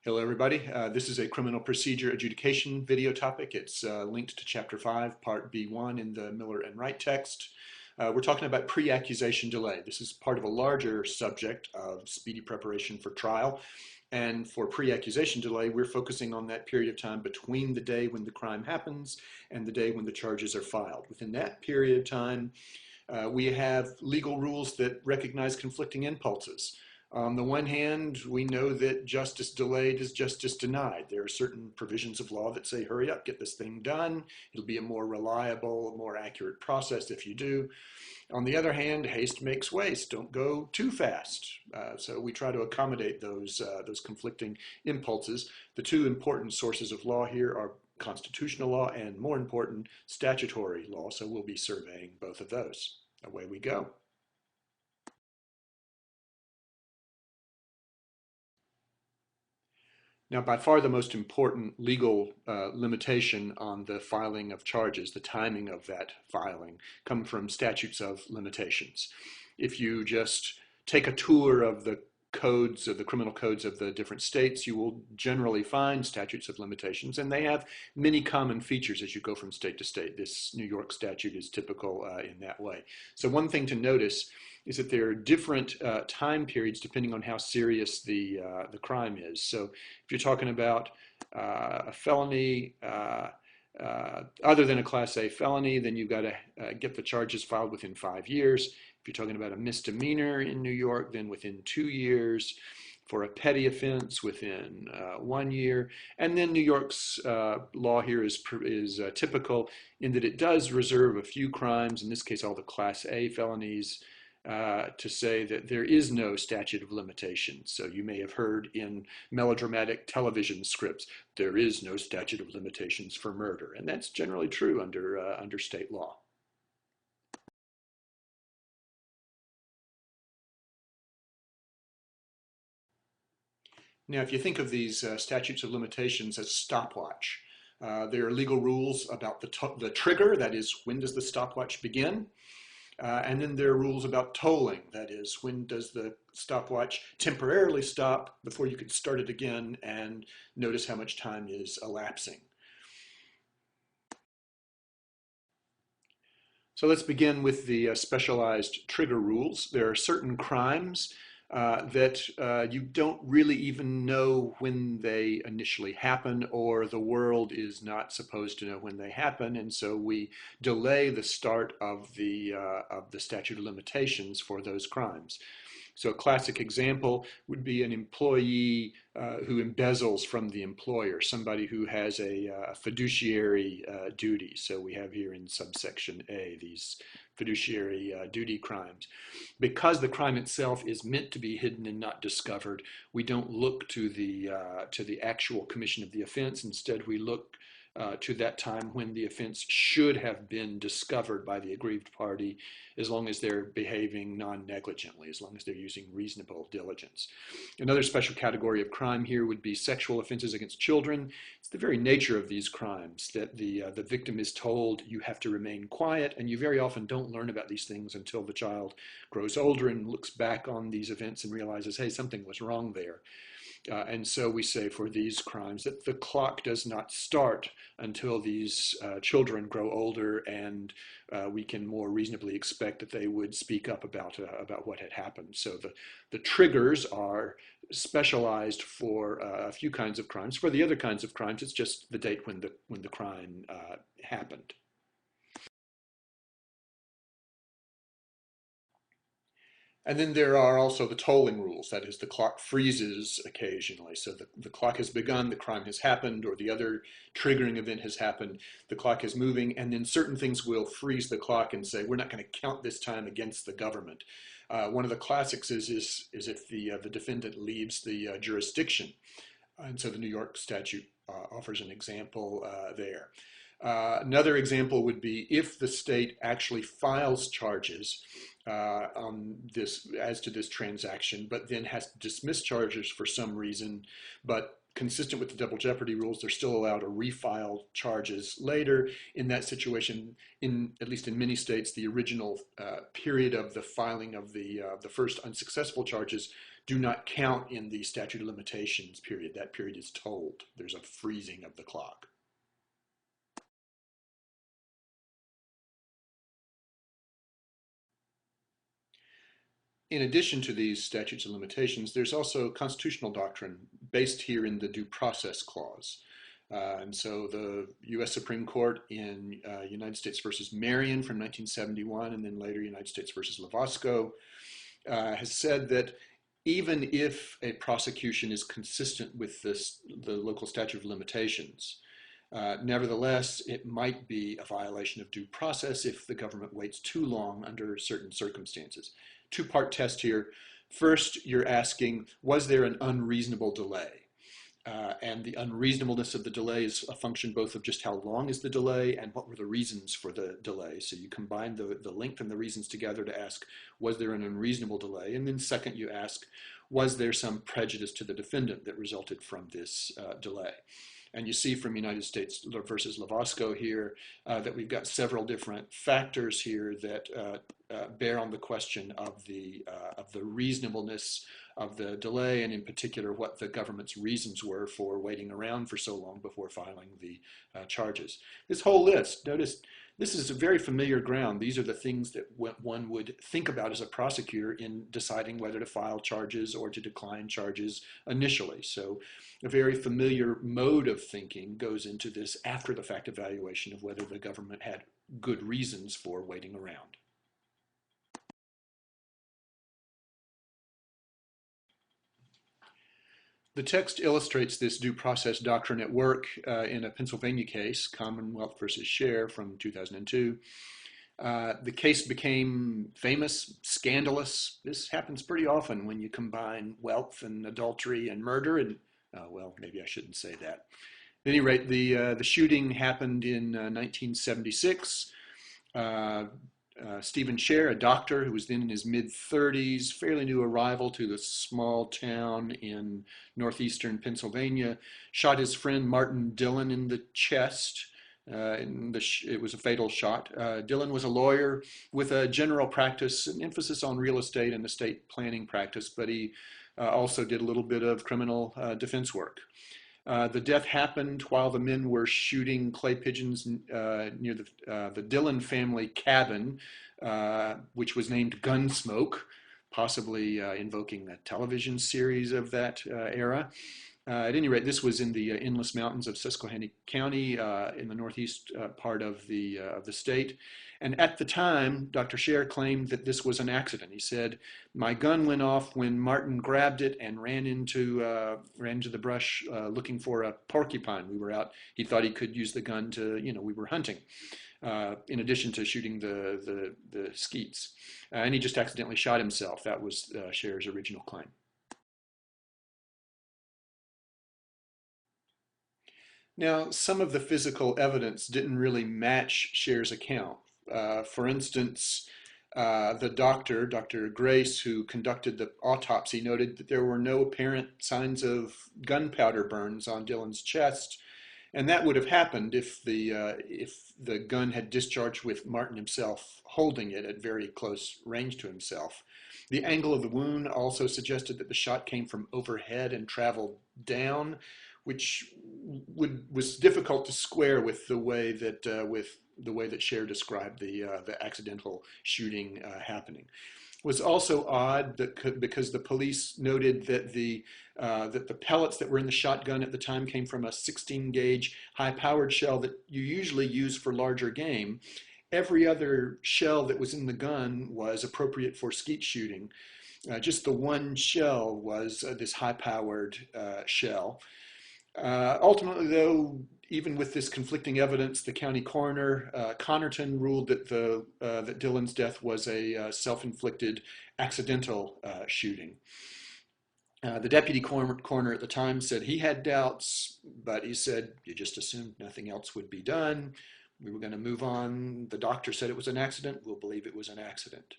Hello everybody, this is a criminal procedure adjudication video topic. It's linked to Chapter 5, Part B1 in the Miller and Wright text. We're talking about pre-accusation delay. This is part of a larger subject of speedy preparation for trial. And for pre-accusation delay, we're focusing on that period of time between the day when the crime happens and the day when the charges are filed. Within that period of time, we have legal rules that recognize conflicting impulses. On the one hand, we know that justice delayed is justice denied. There are certain provisions of law that say, hurry up, get this thing done. It'll be a more reliable, more accurate process if you do. On the other hand, haste makes waste. Don't go too fast. So we try to accommodate those conflicting impulses. The two important sources of law here are constitutional law and, more important, statutory law. So we'll be surveying both of those. Away we go. Now, by far the most important legal limitation on the filing of charges, the timing of that filing, come from statutes of limitations. If you just take a tour of the codes, of the criminal codes of the different states, you will generally find statutes of limitations, and they have many common features as you go from state to state. This New York statute is typical in that way. So one thing to notice is that there are different time periods depending on how serious the crime is. So if you're talking about a felony other than a Class A felony, then you've got to get the charges filed within 5 years. If you're talking about a misdemeanor in New York, then within 2 years. For a petty offense, within 1 year. And then New York's law here is typical in that it does reserve a few crimes, in this case all the Class A felonies, to say that there is no statute of limitations. So you may have heard in melodramatic television scripts, there is no statute of limitations for murder. And that's generally true under state law. Now, if you think of these statutes of limitations as stopwatch, there are legal rules about the trigger, that is, when does the stopwatch begin? And then there are rules about tolling, that is, when does the stopwatch temporarily stop before you can start it again and notice how much time is elapsing. So let's begin with the specialized trigger rules. There are certain crimes that you don't really even know when they initially happen, or the world is not supposed to know when they happen, and so we delay the start of the statute of limitations for those crimes. So a classic example would be an employee who embezzles from the employer, somebody who has a fiduciary duty. So we have here in subsection A these fiduciary duty crimes. Because the crime itself is meant to be hidden and not discovered, we don't look to the actual commission of the offense. Instead, we look to that time when the offense should have been discovered by the aggrieved party, as long as they're behaving non-negligently, as long as they're using reasonable diligence. Another special category of crime here would be sexual offenses against children. It's the very nature of these crimes that the victim is told you have to remain quiet, and you very often don't learn about these things until the child grows older and looks back on these events and realizes, hey, something was wrong there. And so we say for these crimes that the clock does not start until these children grow older, and we can more reasonably expect that they would speak up about what had happened. So the triggers are specialized for a few kinds of crimes. For the other kinds of crimes, it's just the date when the crime happened. And then there are also the tolling rules. That is, the clock freezes occasionally. So the clock has begun, the crime has happened, or the other triggering event has happened, the clock is moving, and then certain things will freeze the clock and say, we're not going to count this time against the government. One of the classics is if the defendant leaves the jurisdiction. And so the New York statute offers an example there. Another example would be if the state actually files charges as to this transaction, but then has to dismiss charges for some reason, but consistent with the double jeopardy rules, they're still allowed to refile charges later. In that situation, at least in many states, the original period of the filing of the first unsuccessful charges do not count in the statute of limitations period. That period is told. There's a freezing of the clock. In addition to these statutes of limitations, there's also constitutional doctrine based here in the Due Process Clause. And so the U.S. Supreme Court in United States versus Marion from 1971, and then later United States versus Lovasco, has said that even if a prosecution is consistent with the local statute of limitations, nevertheless, it might be a violation of due process if the government waits too long under certain circumstances. Two-part test here. First, you're asking, was there an unreasonable delay? And the unreasonableness of the delay is a function both of just how long is the delay and what were the reasons for the delay. So you combine the length and the reasons together to ask, was there an unreasonable delay? And then second, you ask, was there some prejudice to the defendant that resulted from this delay? And you see from United States versus Lovasco here that we've got several different factors here that bear on the question of the reasonableness of the delay, and in particular what the government's reasons were for waiting around for so long before filing the charges. This whole list, notice, this is a very familiar ground. These are the things that one would think about as a prosecutor in deciding whether to file charges or to decline charges initially. So a very familiar mode of thinking goes into this after the fact evaluation of whether the government had good reasons for waiting around. The text illustrates this due process doctrine at work in a Pennsylvania case, Commonwealth versus Sher from 2002. The case became famous, scandalous. This happens pretty often when you combine wealth and adultery and murder. And well, maybe I shouldn't say that. At any rate, the shooting happened in 1976. Stephen Sher, a doctor who was then in his mid-30s, fairly new arrival to the small town in northeastern Pennsylvania, shot his friend Martin Dillon in the chest. It was a fatal shot. Dillon was a lawyer with a general practice, an emphasis on real estate and estate planning practice, but he also did a little bit of criminal defense work. The death happened while the men were shooting clay pigeons near the Dillon family cabin, which was named Gunsmoke, possibly invoking the television series of that era. At any rate, this was in the Endless Mountains of Susquehanna County in the northeast part of the state. And at the time, Dr. Sher claimed that this was an accident. He said, my gun went off when Martin grabbed it and ran into the brush looking for a porcupine. We were out. He thought he could use the gun to, we were hunting. In addition to shooting the skeets. And he just accidentally shot himself. That was Sher's original claim. Now, some of the physical evidence didn't really match Sher's account. For instance, the doctor, Dr. Grace, who conducted the autopsy, noted that there were no apparent signs of gunpowder burns on Dillon's chest, and that would have happened if the gun had discharged with Martin himself holding it at very close range to himself. The angle of the wound also suggested that the shot came from overhead and traveled down, which was difficult to square with the way that Sher described the accidental shooting happening. It was also odd that because the police noted that the pellets that were in the shotgun at the time came from a 16 gauge high-powered shell that you usually use for larger game. Every other shell that was in the gun was appropriate for skeet shooting. Just the one shell was this high-powered shell. Ultimately, though, even with this conflicting evidence, the county coroner, Connerton, ruled that Dillon's death was a self-inflicted accidental shooting. The deputy coroner at the time said he had doubts, but he said, you just assumed nothing else would be done. We were going to move on. The doctor said it was an accident. We'll believe it was an accident.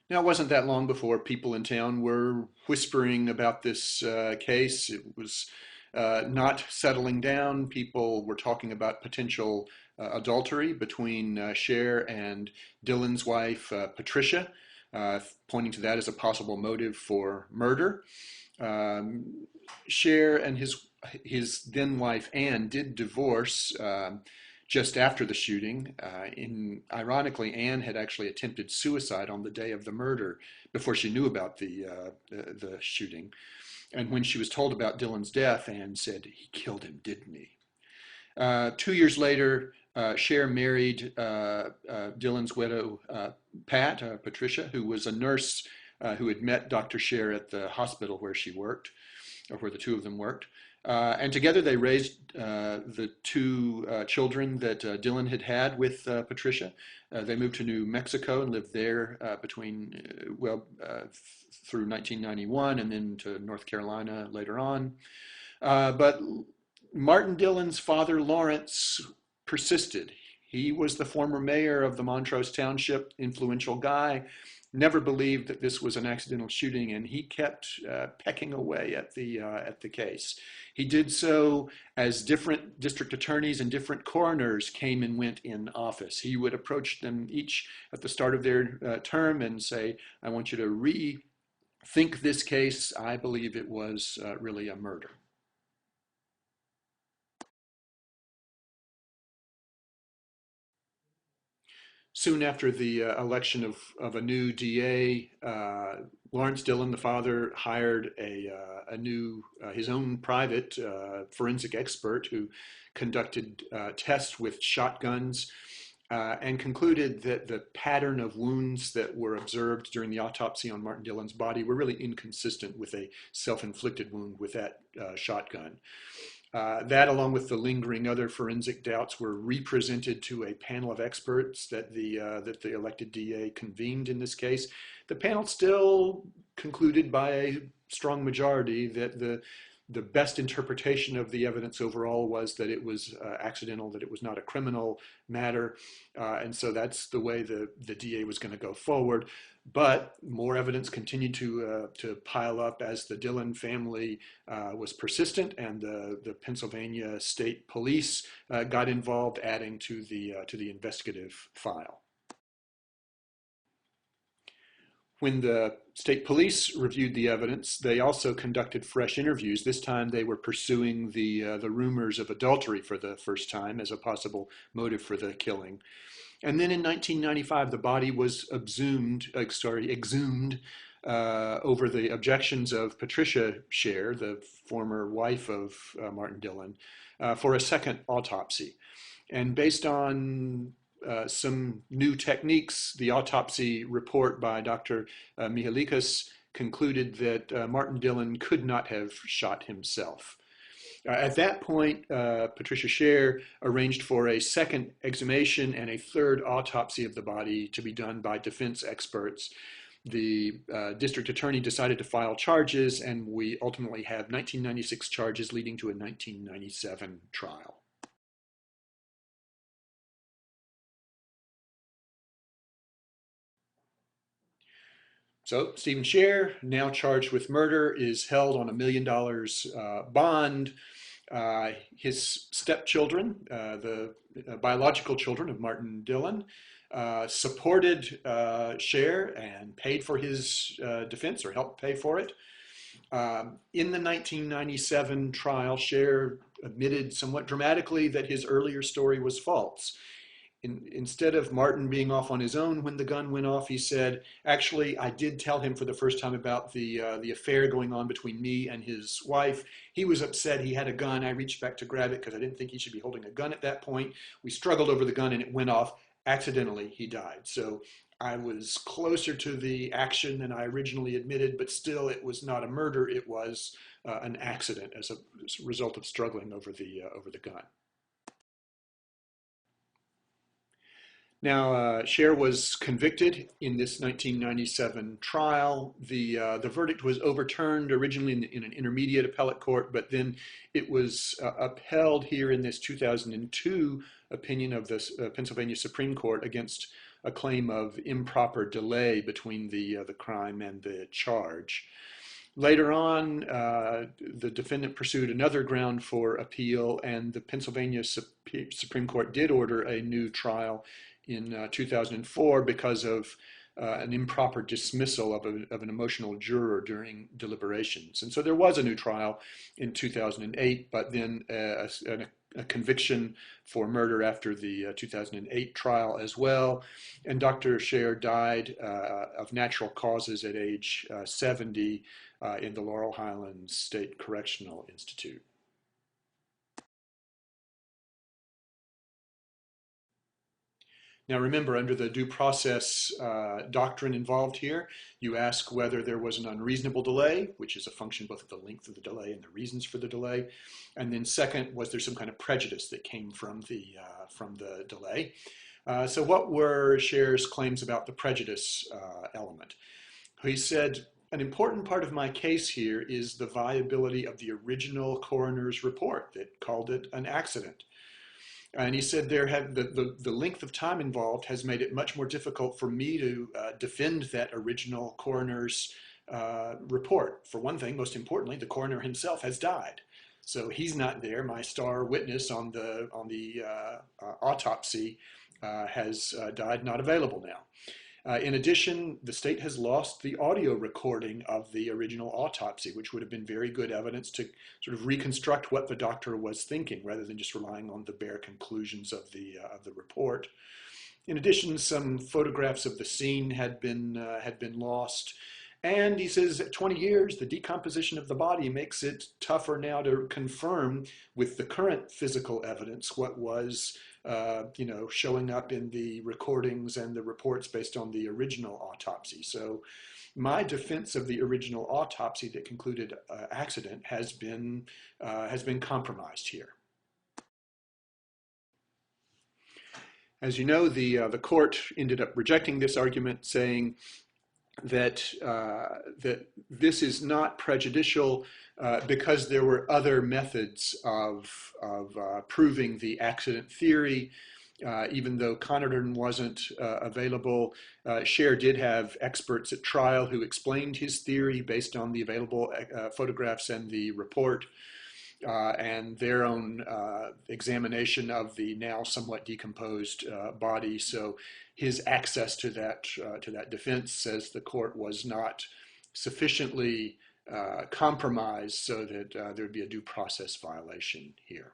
Now, it wasn't that long before people in town were whispering about this case. It was not settling down. People were talking about potential adultery between Sher and Dillon's wife, Patricia, pointing to that as a possible motive for murder. Sher and his then wife Anne did divorce just after the shooting. Ironically, Anne had actually attempted suicide on the day of the murder before she knew about the shooting. And when she was told about Dillon's death, Anne said, "He killed him, didn't he?" 2 years later, Sher married Dillon's widow, Patricia, who was a nurse who had met Dr. Sher at the hospital where she worked, or where the two of them worked. And together they raised the two children that Dillon had with Patricia. They moved to New Mexico and lived there through 1991, and then to North Carolina later on. But Martin Dillon's father, Lawrence, persisted. He was the former mayor of the Montrose Township, influential guy, never believed that this was an accidental shooting, and he kept pecking away at the case. He did so as different district attorneys and different coroners came and went in office. He would approach them each at the start of their term and say, "I want you to rethink this case. I believe it was really a murder." Soon after the election of a new DA, Lawrence Dillon, the father, hired his own private forensic expert who conducted tests with shotguns and concluded that the pattern of wounds that were observed during the autopsy on Martin Dillon's body were really inconsistent with a self-inflicted wound with that shotgun. That, along with the lingering other forensic doubts, were represented to a panel of experts that the elected DA convened in this case. The panel still concluded by a strong majority that the best interpretation of the evidence overall was that it was accidental, that it was not a criminal matter, and so that's the way the DA was going to go forward. But more evidence continued to pile up as the Dillon family was persistent, and the Pennsylvania State Police got involved, adding to the investigative file. When the state police reviewed the evidence, they also conducted fresh interviews. This time they were pursuing the rumors of adultery for the first time as a possible motive for the killing. And then in 1995, the body was exhumed over the objections of Patricia Sher, the former wife of Martin Dillon, for a second autopsy. And based on some new techniques, the autopsy report by Dr. Mihalikas concluded that Martin Dillon could not have shot himself. At that point, Patricia Sher arranged for a second exhumation and a third autopsy of the body to be done by defense experts. The district attorney decided to file charges, and we ultimately have 1996 charges leading to a 1997 trial. So Stephen Sher, now charged with murder, is held on $1 million bond. His stepchildren, the biological children of Martin Dillon, supported Sher and paid for his defense, or helped pay for it. In the 1997 trial, Sher admitted somewhat dramatically that his earlier story was false. Instead of Martin being off on his own when the gun went off, he said, "Actually, I did tell him for the first time about the affair going on between me and his wife. He was upset. He had a gun. I reached back to grab it because I didn't think he should be holding a gun at that point. We struggled over the gun and it went off. Accidentally, he died. So I was closer to the action than I originally admitted, but still it was not a murder. It was an accident as a result of struggling over the gun." Now, Sher was convicted in this 1997 trial. The verdict was overturned originally in an intermediate appellate court, but then it was upheld here in this 2002 opinion of the Pennsylvania Supreme Court against a claim of improper delay between the crime and the charge. Later on, the defendant pursued another ground for appeal, and the Pennsylvania Supreme Court did order a new trial in 2004 because of an improper dismissal of an emotional juror during deliberations. And so there was a new trial in 2008, but then a conviction for murder after the 2008 trial as well. And Dr. Sher died of natural causes at age 70 in the Laurel Highlands State Correctional Institute. Now remember, under the due process doctrine involved here, you ask whether there was an unreasonable delay, which is a function both of the length of the delay and the reasons for the delay. And then second, was there some kind of prejudice that came from the delay? So what were Sher's claims about the prejudice element? He said, an important part of my case here is the viability of the original coroner's report that called it an accident. And he said the length of time involved has made it much more difficult for me to defend that original coroner's report. For one thing, most importantly, the coroner himself has died. So he's not there. My star witness on the autopsy has died, not available now. In addition, the state has lost the audio recording of the original autopsy, which would have been very good evidence to sort of reconstruct what the doctor was thinking, rather than just relying on the bare conclusions of the report. In addition, some photographs of the scene had been lost. And he says at 20 years, the decomposition of the body makes it tougher now to confirm with the current physical evidence what was showing up in the recordings and the reports based on the original autopsy. So my defense of the original autopsy that concluded accident has been compromised here. As you know, the court ended up rejecting this argument, saying that this is not prejudicial because there were other methods of proving the accident theory. Even though Connerton wasn't available, Sher did have experts at trial who explained his theory based on the available photographs and the report. And their own examination of the now somewhat decomposed body. So his access to that defense, says the court, was not sufficiently compromised so that there would be a due process violation here.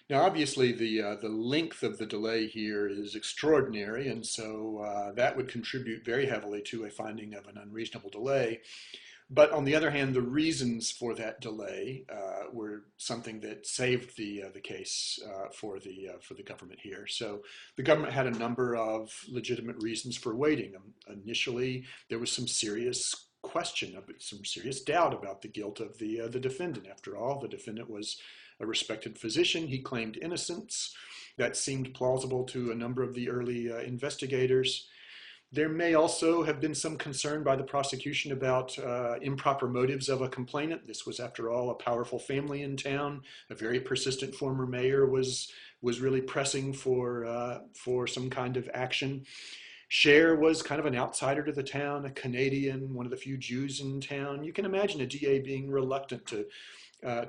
Now, obviously, the length of the delay here is extraordinary, and so that would contribute very heavily to a finding of an unreasonable delay. But on the other hand, the reasons for that delay were something that saved the case for the government here. So the government had a number of legitimate reasons for waiting. Initially, there was some serious question, some serious doubt about the guilt of the defendant. After all, the defendant was a respected physician. He claimed innocence. That seemed plausible to a number of the early investigators. There may also have been some concern by the prosecution about improper motives of a complainant. This was, after all, a powerful family in town. A very persistent former mayor was really pressing for some kind of action. Sher was kind of an outsider to the town, a Canadian, one of the few Jews in town. You can imagine a DA being reluctant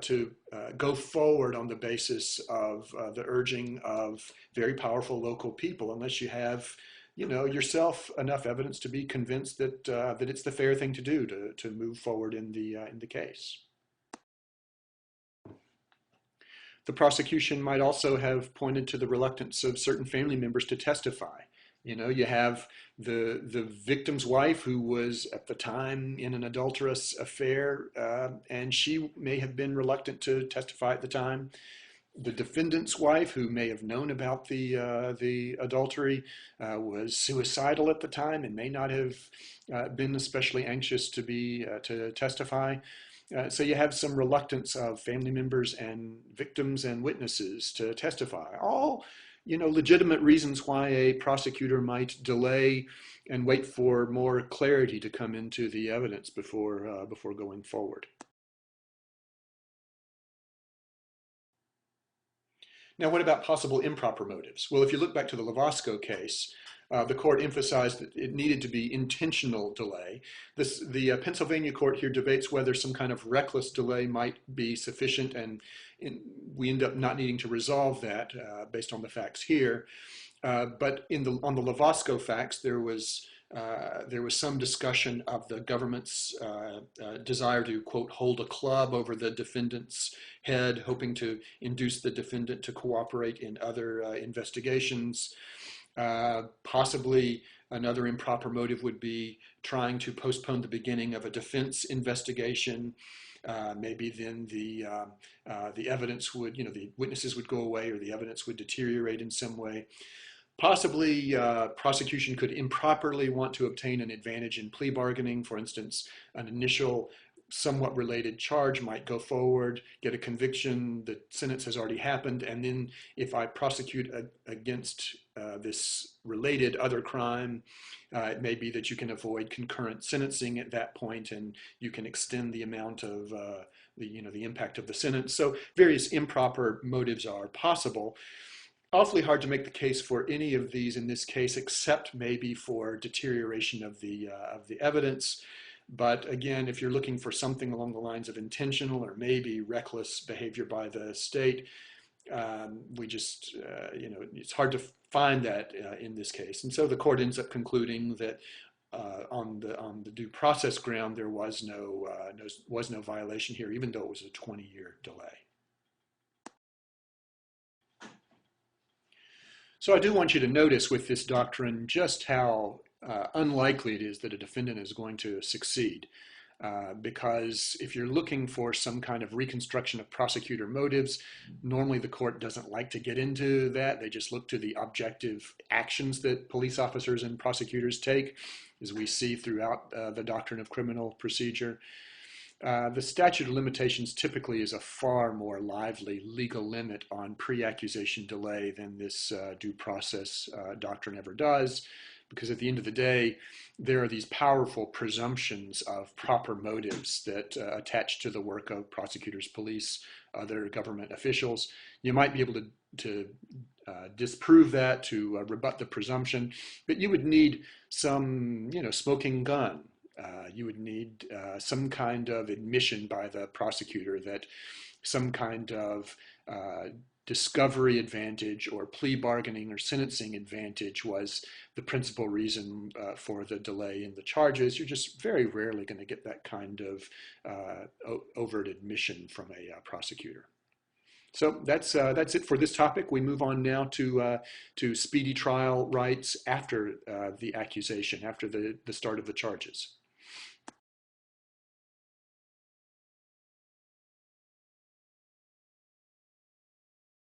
to go forward on the basis of the urging of very powerful local people, unless you have, yourself enough evidence to be convinced that that it's the fair thing to do to move forward in the case. The prosecution might also have pointed to the reluctance of certain family members to testify. You have the victim's wife, who was at the time in an adulterous affair, and she may have been reluctant to testify at the time. The defendant's wife, who may have known about the adultery, was suicidal at the time and may not have been especially anxious to testify. So you have some reluctance of family members and victims and witnesses to testify. All legitimate reasons why a prosecutor might delay and wait for more clarity to come into the evidence before going forward. Now, what about possible improper motives? Well, if you look back to the Lovasco case, the court emphasized that it needed to be intentional delay. The Pennsylvania court here debates whether some kind of reckless delay might be sufficient, and we end up not needing to resolve that based on the facts here. But on the Lovasco facts, there was some discussion of the government's desire to, quote, hold a club over the defendant's head, hoping to induce the defendant to cooperate in other investigations. Possibly another improper motive would be trying to postpone the beginning of a defense investigation. Maybe then the evidence would, the witnesses would go away, or the evidence would deteriorate in some way. Possibly prosecution could improperly want to obtain an advantage in plea bargaining. For instance, an initial somewhat related charge might go forward, get a conviction, the sentence has already happened, and then if I prosecute against this related other crime, it may be that you can avoid concurrent sentencing at that point, and you can extend the amount of the impact of the sentence. So various improper motives are possible. Awfully hard to make the case for any of these in this case, except maybe for deterioration of the evidence. But again, if you're looking for something along the lines of intentional or maybe reckless behavior by the state, we just, it's hard to find that in this case. And so the court ends up concluding that on the due process ground, there was no violation here, even though it was a 20-year delay. So I do want you to notice with this doctrine just how unlikely it is that a defendant is going to succeed. Because if you're looking for some kind of reconstruction of prosecutor motives, normally the court doesn't like to get into that. They just look to the objective actions that police officers and prosecutors take, as we see throughout the doctrine of criminal procedure. The statute of limitations typically is a far more lively legal limit on pre-accusation delay than this due process doctrine ever does, because at the end of the day, there are these powerful presumptions of proper motives that attach to the work of prosecutors, police, other government officials. You might be able to disprove that, to rebut the presumption, but you would need some, smoking gun. You would need some kind of admission by the prosecutor that some kind of discovery advantage or plea bargaining or sentencing advantage was the principal reason for the delay in the charges. You're just very rarely going to get that kind of overt admission from a prosecutor. So that's it for this topic. We move on now to speedy trial rights after the accusation, after the start of the charges.